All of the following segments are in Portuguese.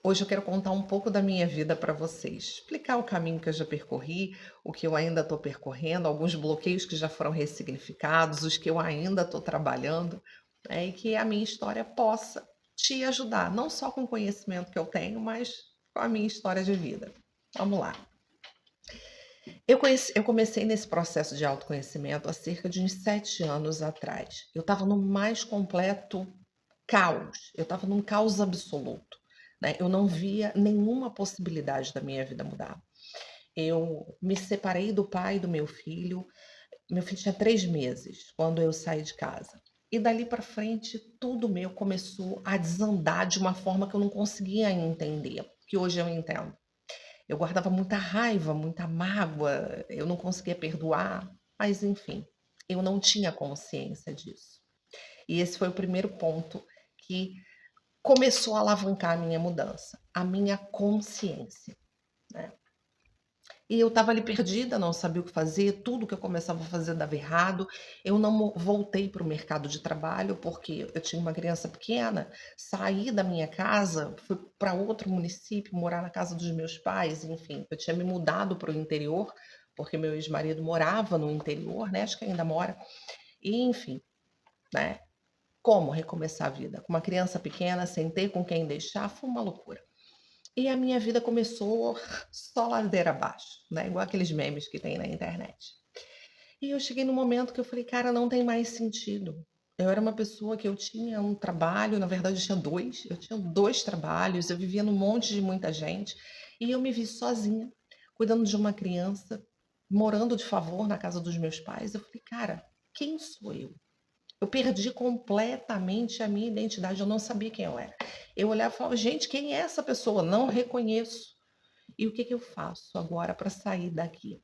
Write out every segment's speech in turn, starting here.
Hoje eu quero contar um pouco da minha vida para vocês, explicar o caminho que eu já percorri, o que eu ainda estou percorrendo, alguns bloqueios que já foram ressignificados, os que eu ainda estou trabalhando, né, e que a minha história possa te ajudar, não só com o conhecimento que eu tenho, mas com a minha história de vida. Vamos lá. Eu comecei nesse processo de autoconhecimento há cerca de uns 7 anos atrás. Eu estava no mais completo caos, eu estava num caos absoluto, né, eu não via nenhuma possibilidade da minha vida mudar. Eu me separei do pai do meu filho tinha 3 meses quando eu saí de casa. E dali para frente tudo meu começou a desandar de uma forma que eu não conseguia entender, que hoje eu entendo. Eu guardava muita raiva, muita mágoa, eu não conseguia perdoar, mas enfim, eu não tinha consciência disso. E esse foi o primeiro ponto que começou a alavancar a minha mudança, a minha consciência, né. E eu estava ali perdida, não sabia o que fazer, tudo que eu começava a fazer dava errado. Eu não voltei para o mercado de trabalho, porque eu tinha uma criança pequena, saí da minha casa, fui para outro município, morar na casa dos meus pais, enfim, eu tinha me mudado para o interior, porque meu ex-marido morava no interior, né, acho que ainda mora, e enfim, né, como recomeçar a vida? Com uma criança pequena, sem ter com quem deixar, foi uma loucura. E a minha vida começou só ladeira abaixo, né, igual aqueles memes que tem na internet. E eu cheguei num momento que eu falei: "Cara, não tem mais sentido". Eu era uma pessoa que eu tinha um trabalho, na verdade eu tinha 2 trabalhos, eu vivia num monte de muita gente, e eu me vi sozinha, cuidando de uma criança, morando de favor na casa dos meus pais. Eu falei: "Cara, quem sou eu?". Eu perdi completamente a minha identidade, eu não sabia quem eu era. Eu olhava e falava: "Gente, quem é essa pessoa? Não reconheço. E o que que eu faço agora para sair daqui?".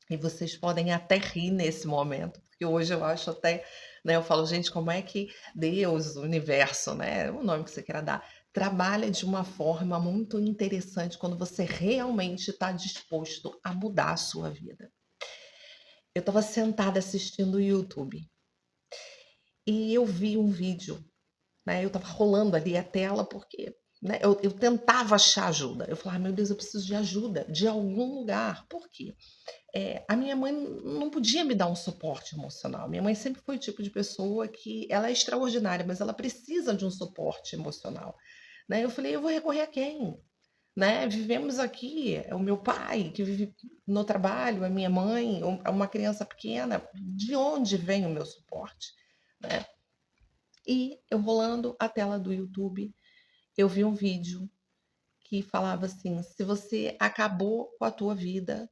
E vocês podem até rir nesse momento, porque hoje eu acho até, né, eu falo: "Gente, como é que Deus, o universo", né, o nome que você queira dar, trabalha de uma forma muito interessante quando você realmente está disposto a mudar a sua vida. Eu estava sentada assistindo o YouTube, e eu vi um vídeo, né, eu estava rolando ali a tela, porque, né, eu tentava achar ajuda. Eu falava: "Meu Deus, eu preciso de ajuda, de algum lugar". Por quê? A minha mãe não podia me dar um suporte emocional. Minha mãe sempre foi o tipo de pessoa que ela é extraordinária, mas ela precisa de um suporte emocional, né. Eu falei: "Eu vou recorrer a quem?", né. Vivemos aqui, é o meu pai que vive no trabalho, a minha mãe, uma criança pequena, de onde vem o meu suporte, né? E eu rolando a tela do YouTube, eu vi um vídeo que falava assim: "Se você acabou com a tua vida,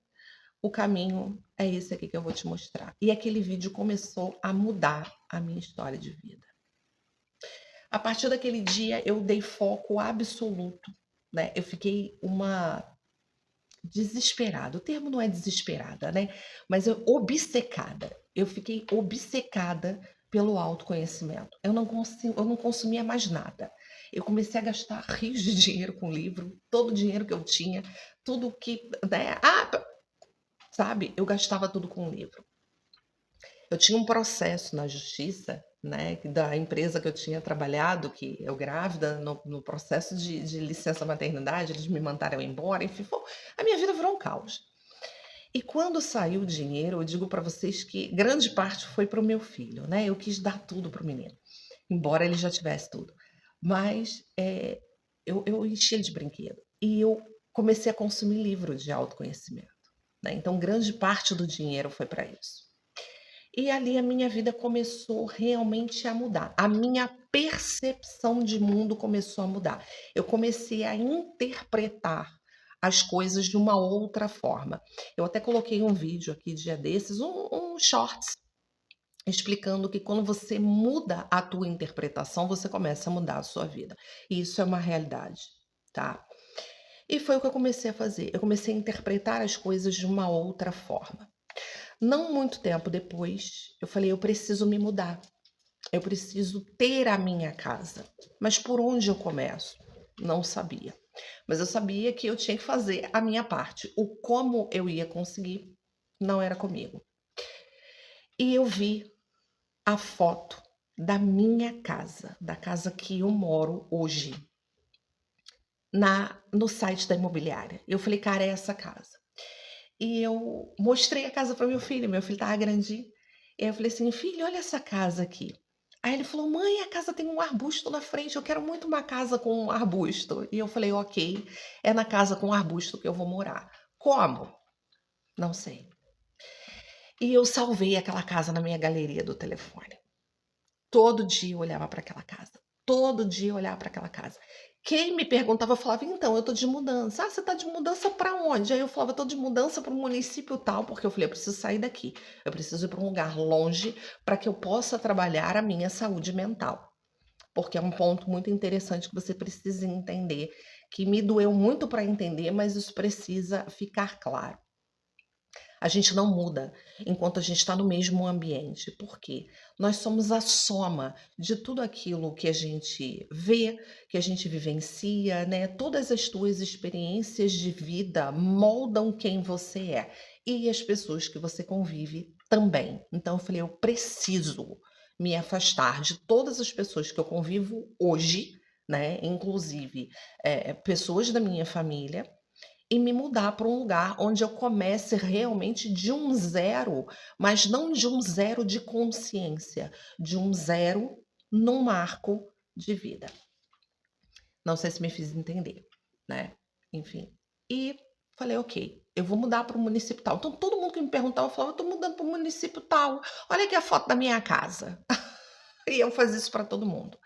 o caminho é esse aqui que eu vou te mostrar". E aquele vídeo começou a mudar a minha história de vida. A partir daquele dia eu dei foco absoluto, né, eu fiquei uma desesperada, o termo não é desesperada, né, mas obcecada. Eu fiquei obcecada pelo autoconhecimento. Eu não consumia mais nada. Eu comecei a gastar rios de dinheiro com livro, todo o dinheiro que eu tinha, tudo que, né, sabe, eu gastava tudo com livro. Eu tinha um processo na justiça, né, da empresa que eu tinha trabalhado, que eu grávida, no processo de licença maternidade, eles me mandaram embora, enfim, a minha vida virou um caos. E quando saiu o dinheiro, eu digo para vocês que grande parte foi para o meu filho, né, eu quis dar tudo para o menino, embora ele já tivesse tudo. Mas, eu enchi ele de brinquedo, e eu comecei a consumir livro de autoconhecimento, né, então grande parte do dinheiro foi para isso. E ali a minha vida começou realmente a mudar. A minha percepção de mundo começou a mudar. Eu comecei a interpretar as coisas de uma outra forma. Eu até coloquei um vídeo aqui dia desses, um shorts, explicando que quando você muda a tua interpretação, você começa a mudar a sua vida. E isso é uma realidade, tá? E foi o que eu comecei a fazer. Eu comecei a interpretar as coisas de uma outra forma. Não muito tempo depois, eu falei: "Eu preciso me mudar, eu preciso ter a minha casa". Mas por onde eu começo? Não sabia. Mas eu sabia que eu tinha que fazer a minha parte. O como eu ia conseguir, não era comigo. E eu vi a foto da minha casa, da casa que eu moro hoje. no site da imobiliária. Eu falei: "Cara, é essa casa". E eu mostrei a casa para meu filho estava grandinho, e aí eu falei assim: "Filho, olha essa casa aqui". Aí ele falou: "Mãe, a casa tem um arbusto na frente, eu quero muito uma casa com um arbusto". E eu falei: "Ok, é na casa com arbusto que eu vou morar". Como? Não sei. E eu salvei aquela casa na minha galeria do telefone. Todo dia eu olhava para aquela casa, todo dia eu olhava para aquela casa. Quem me perguntava, eu falava: "Então, eu tô de mudança". "Ah, você tá de mudança para onde?". Aí eu falava: "Eu tô de mudança para o município tal", porque eu falei: "Eu preciso sair daqui, eu preciso ir para um lugar longe para que eu possa trabalhar a minha saúde mental". Porque é um ponto muito interessante que você precisa entender, que me doeu muito para entender, mas isso precisa ficar claro. A gente não muda enquanto a gente está no mesmo ambiente. Por quê? Nós somos a soma de tudo aquilo que a gente vê, que a gente vivencia, né? Todas as tuas experiências de vida moldam quem você é. E as pessoas que você convive também. Então eu falei, eu preciso me afastar de todas as pessoas que eu convivo hoje, né? Inclusive pessoas da minha família e me mudar para um lugar onde eu comece realmente de um zero, mas não de um zero de consciência, de um zero num marco de vida. Não sei se me fiz entender, né? Enfim. E falei, ok, eu vou mudar para o município tal. Então todo mundo que me perguntava, eu falava, eu estou mudando para o município tal. Olha aqui a foto da minha casa. E eu fazia isso para todo mundo.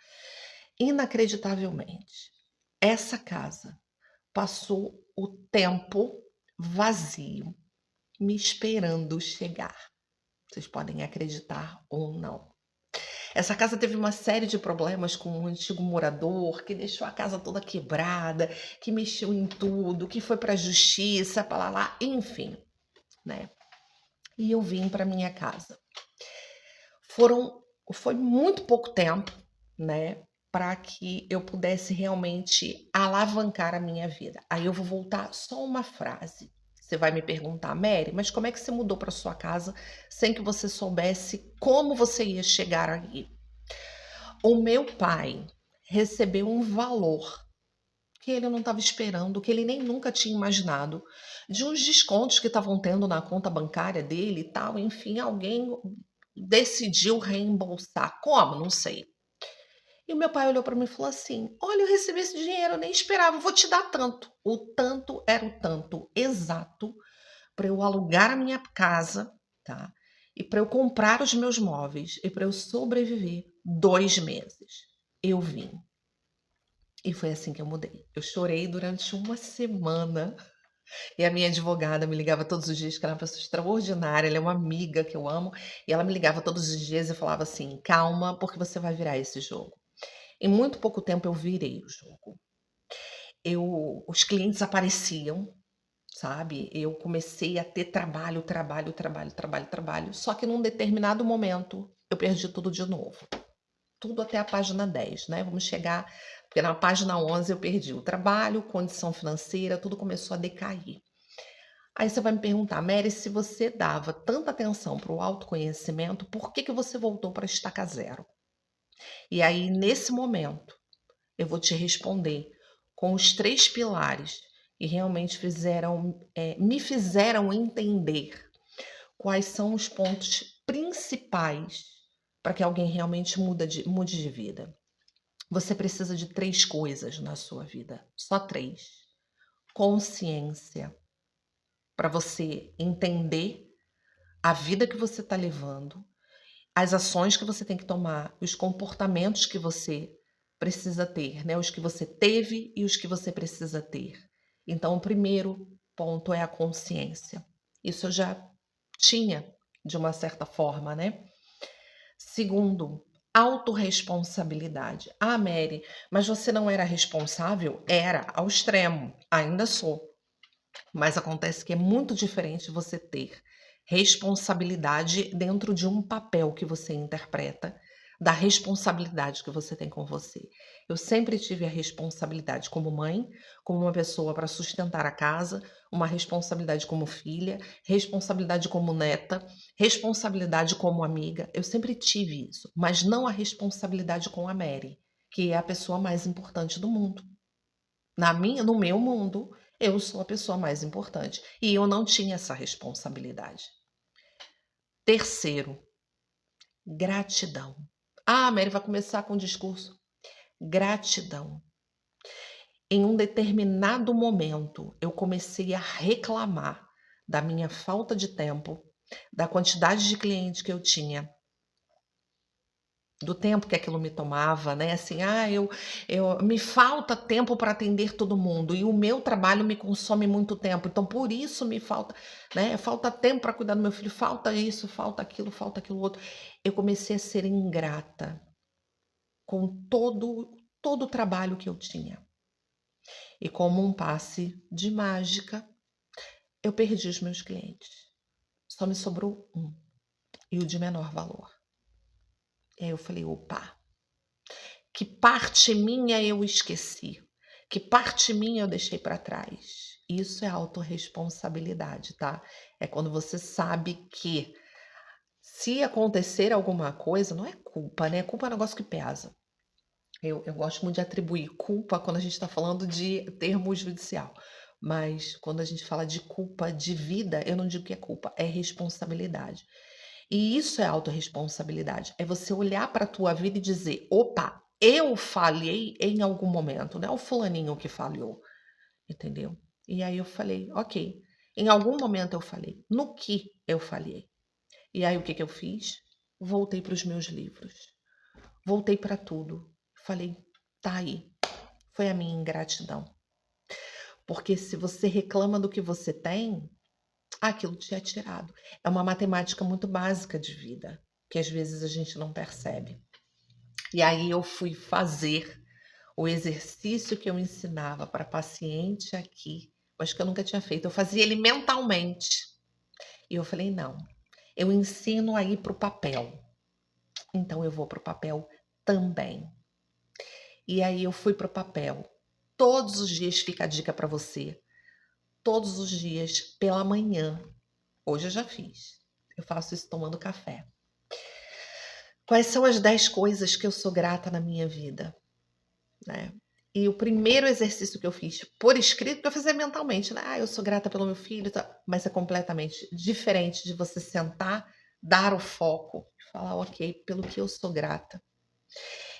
Inacreditavelmente, essa casa passou o tempo vazio, me esperando chegar. Vocês podem acreditar ou não. Essa casa teve uma série de problemas com um antigo morador que deixou a casa toda quebrada, que mexeu em tudo, que foi para a justiça, para lá, enfim, né? E eu vim para minha casa. Foi muito pouco tempo, né, para que eu pudesse realmente alavancar a minha vida. Aí eu vou voltar só uma frase. Você vai me perguntar, Mary, mas como é que você mudou para sua casa sem que você soubesse como você ia chegar aí? O meu pai recebeu um valor que ele não estava esperando, que ele nem nunca tinha imaginado, de uns descontos que estavam tendo na conta bancária dele e tal. Enfim, alguém decidiu reembolsar. Como? Não sei. E o meu pai olhou para mim e falou assim: Olha, eu recebi esse dinheiro, eu nem esperava, vou te dar tanto. O tanto era o tanto exato para eu alugar a minha casa, tá? E para eu comprar os meus móveis e para eu sobreviver 2 meses. Eu vim. E foi assim que eu mudei. Eu chorei durante uma semana. E a minha advogada me ligava todos os dias, que ela é uma pessoa extraordinária, ela é uma amiga que eu amo, e ela me ligava todos os dias e falava assim: calma, porque você vai virar esse jogo. Em muito pouco tempo eu virei o jogo. Os clientes apareciam, sabe? Eu comecei a ter trabalho, trabalho, trabalho, trabalho, trabalho. Só que num determinado momento eu perdi tudo de novo. Tudo até a página 10, né? Vamos chegar, porque na página 11 eu perdi o trabalho, condição financeira, tudo começou a decair. Aí você vai me perguntar, Mary, se você dava tanta atenção para o autoconhecimento, por que que você voltou para a estaca zero? E aí, nesse momento, eu vou te responder com os 3 pilares que realmente me fizeram entender quais são os pontos principais para que alguém realmente mude de vida. Você precisa de 3 coisas na sua vida, só 3. Consciência, para você entender a vida que você está levando, as ações que você tem que tomar, os comportamentos que você precisa ter, né? Os que você teve e os que você precisa ter. Então, o primeiro ponto é a consciência. Isso eu já tinha, de uma certa forma, né? Segundo, autorresponsabilidade. Ah, Mary, mas você não era responsável? Era, ao extremo. Ainda sou. Mas acontece que é muito diferente você ter responsabilidade dentro de um papel que você interpreta, da responsabilidade que você tem com você. Eu sempre tive a responsabilidade como mãe, como uma pessoa para sustentar a casa, uma responsabilidade como filha, responsabilidade como neta, responsabilidade como amiga. Eu sempre tive isso, mas não a responsabilidade com a Mary, que é a pessoa mais importante do mundo. No meu mundo, eu sou a pessoa mais importante. E eu não tinha essa responsabilidade. Terceiro, gratidão. Ah, Mary vai começar com o discurso. Gratidão. Em um determinado momento, eu comecei a reclamar da minha falta de tempo, da quantidade de clientes que eu tinha, do tempo que aquilo me tomava, né? Assim, me falta tempo para atender todo mundo e o meu trabalho me consome muito tempo, então por isso me falta, né? Falta tempo para cuidar do meu filho, falta isso, falta aquilo outro. Eu comecei a ser ingrata com todo o trabalho que eu tinha. E como um passe de mágica, eu perdi os meus clientes. Só me sobrou um, e o de menor valor. E aí eu falei, opa, que parte minha eu esqueci? Que parte minha eu deixei para trás? Isso é autorresponsabilidade, tá? É quando você sabe que se acontecer alguma coisa, não é culpa, né? Culpa é um negócio que pesa. Eu gosto muito de atribuir culpa quando a gente está falando de termo judicial. Mas quando a gente fala de culpa de vida, eu não digo que é culpa, é responsabilidade. E isso é autorresponsabilidade. É você olhar para a tua vida e dizer: opa, eu falhei em algum momento, não é o fulaninho que falhou, entendeu? E aí eu falei: ok, em algum momento eu falhei. No que eu falhei? E aí o que eu fiz? Voltei para os meus livros. Voltei para tudo. Falei: tá aí. Foi a minha ingratidão. Porque se você reclama do que você tem, aquilo te é tirado. É uma matemática muito básica de vida, que às vezes a gente não percebe. E aí eu fui fazer o exercício que eu ensinava para paciente aqui, mas que eu nunca tinha feito. Eu fazia ele mentalmente. E eu falei, não, eu ensino aí para o papel. Então eu vou para o papel também. E aí eu fui para o papel. Todos os dias fica a dica para você. Todos os dias pela manhã. Hoje eu já fiz. Eu faço isso tomando café. Quais são as 10 coisas que eu sou grata na minha vida? Né? E o primeiro exercício que eu fiz por escrito, que eu fazia mentalmente, né? Eu sou grata pelo meu filho, mas é completamente diferente de você sentar, dar o foco, falar, ok, pelo que eu sou grata.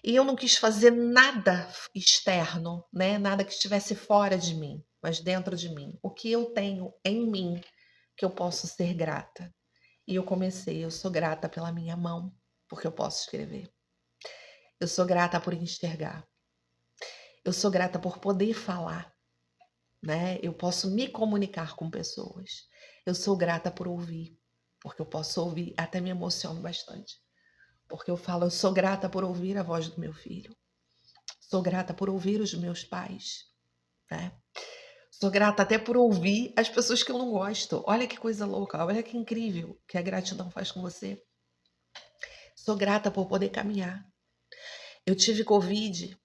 E eu não quis fazer nada externo, né? Nada que estivesse fora de mim, mas dentro de mim. O que eu tenho em mim que eu posso ser grata. E eu sou grata pela minha mão, porque eu posso escrever. Eu sou grata por enxergar. Eu sou grata por poder falar, né? Eu posso me comunicar com pessoas. Eu sou grata por ouvir, porque eu posso ouvir, até me emociono bastante. Porque eu falo, eu sou grata por ouvir a voz do meu filho. Sou grata por ouvir os meus pais, né? Sou grata até por ouvir as pessoas que eu não gosto. Olha que coisa louca, olha que incrível que a gratidão faz com você. Sou grata por poder caminhar. Eu tive Covid,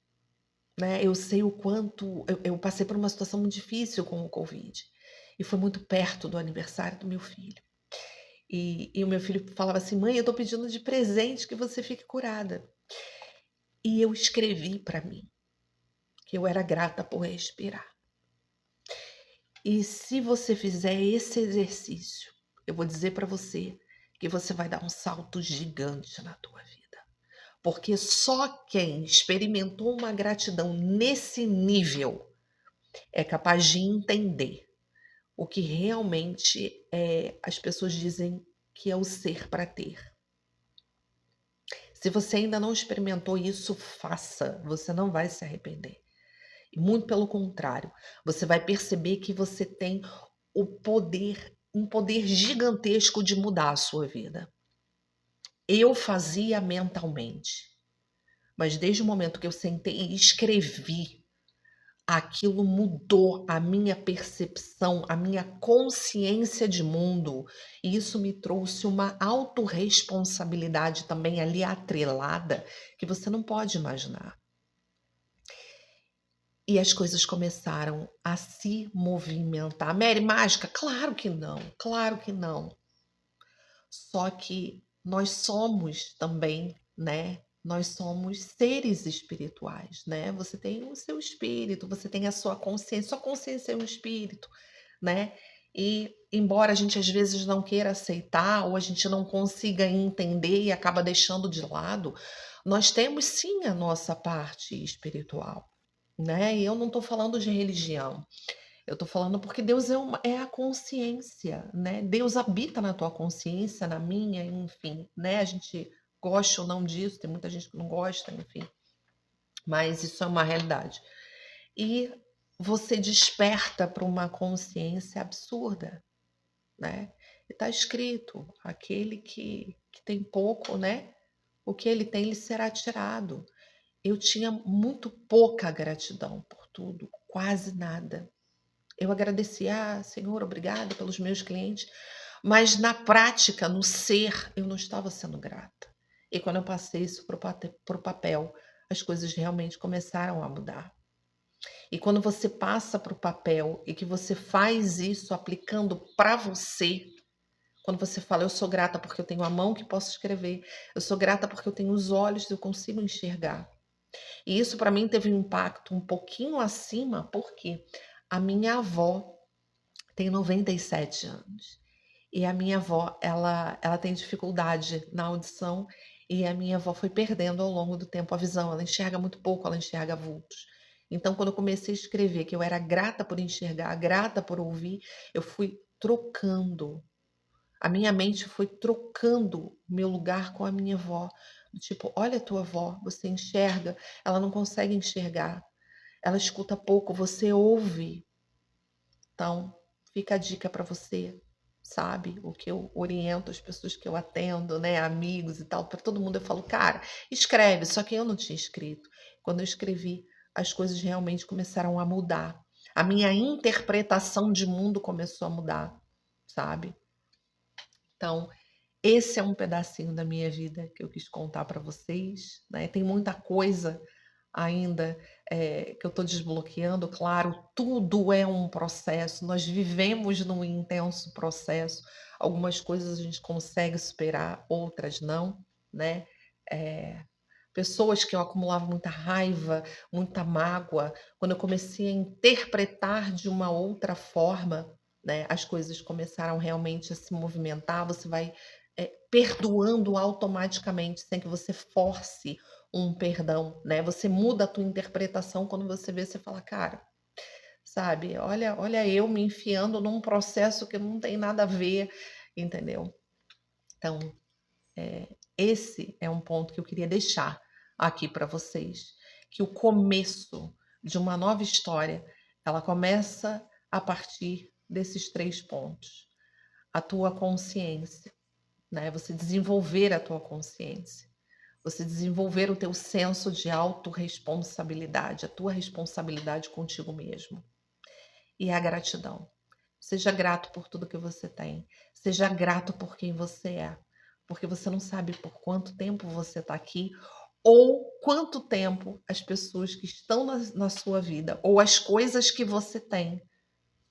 né? Eu sei o quanto. Eu passei por uma situação muito difícil com o Covid. E foi muito perto do aniversário do meu filho. E o meu filho falava assim: mãe, eu tô pedindo de presente que você fique curada. E eu escrevi para mim que eu era grata por respirar. E se você fizer esse exercício, eu vou dizer para você que você vai dar um salto gigante na tua vida. Porque só quem experimentou uma gratidão nesse nível é capaz de entender o que realmente as pessoas dizem que é o ser para ter. Se você ainda não experimentou isso, faça, você não vai se arrepender. Muito pelo contrário, você vai perceber que você tem o poder, um poder gigantesco de mudar a sua vida. Eu fazia mentalmente, mas desde o momento que eu sentei e escrevi, aquilo mudou a minha percepção, a minha consciência de mundo, e isso me trouxe uma autorresponsabilidade também ali atrelada que você não pode imaginar. E as coisas começaram a se movimentar. Mary, mágica? Claro que não, claro que não. Só que nós somos também, né? nós somos seres espirituais, né? Você tem o seu espírito, você tem a sua consciência é um espírito, né? E embora a gente às vezes não queira aceitar ou a gente não consiga entender e acaba deixando de lado, nós temos sim a nossa parte espiritual, né? E eu não estou falando de religião, eu estou falando porque Deus é a consciência, né? Deus habita na tua consciência, na minha, enfim, né? A gente gosta ou não disso, tem muita gente que não gosta, enfim, mas isso é uma realidade. E você desperta para uma consciência absurda, né? E está escrito: aquele que tem pouco, né? O que ele tem lhe será tirado. Eu tinha muito pouca gratidão por tudo, quase nada. Eu agradecia, Senhor, obrigada pelos meus clientes, mas na prática, no ser, eu não estava sendo grata. E quando eu passei isso para o papel, as coisas realmente começaram a mudar. E quando você passa para o papel e que você faz isso aplicando para você, quando você fala, eu sou grata porque eu tenho a mão que posso escrever, eu sou grata porque eu tenho os olhos que eu consigo enxergar. E isso para mim teve um impacto um pouquinho acima, porque a minha avó tem 97 anos. E a minha avó, ela tem dificuldade na audição e a minha avó foi perdendo ao longo do tempo a visão. Ela enxerga muito pouco, ela enxerga vultos. Então, quando eu comecei a escrever que eu era grata por enxergar, grata por ouvir, eu fui trocando. A minha mente foi trocando meu lugar com a minha avó. Tipo, olha a tua avó, você enxerga, ela não consegue enxergar, ela escuta pouco, você ouve. Então, fica a dica para você, sabe? O que eu oriento as pessoas que eu atendo, né, amigos e tal, para todo mundo eu falo, cara, escreve, só que eu não tinha escrito. Quando eu escrevi, as coisas realmente começaram a mudar. A minha interpretação de mundo começou a mudar, sabe? Então, esse é um pedacinho da minha vida que eu quis contar para vocês, né? Tem muita coisa ainda que eu estou desbloqueando, claro, tudo é um processo, nós vivemos num intenso processo, algumas coisas a gente consegue superar, outras não, né? Eh, Pessoas que eu acumulava muita raiva, muita mágoa, quando eu comecei a interpretar de uma outra forma, né, as coisas começaram realmente a se movimentar, você vai perdoando automaticamente, sem que você force um perdão, né? Você muda a tua interpretação quando você vê, você fala, cara, sabe, olha eu me enfiando num processo que não tem nada a ver, entendeu? Então, esse é um ponto que eu queria deixar aqui para vocês, que o começo de uma nova história, ela começa a partir desses 3 pontos. A tua consciência, né? Você desenvolver a tua consciência. Você desenvolver o teu senso de autorresponsabilidade, a tua responsabilidade contigo mesmo. E a gratidão. Seja grato por tudo que você tem. Seja grato por quem você é. Porque você não sabe por quanto tempo você está aqui ou quanto tempo as pessoas que estão na sua vida ou as coisas que você tem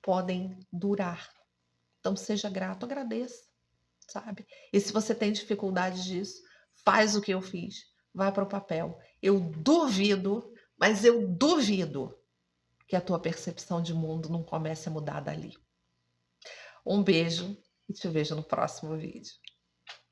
podem durar. Então, seja grato, agradeça, sabe? E se você tem dificuldade disso, faz o que eu fiz. Vai para o papel. Eu duvido, mas eu duvido que a tua percepção de mundo não comece a mudar dali. Um beijo e te vejo no próximo vídeo.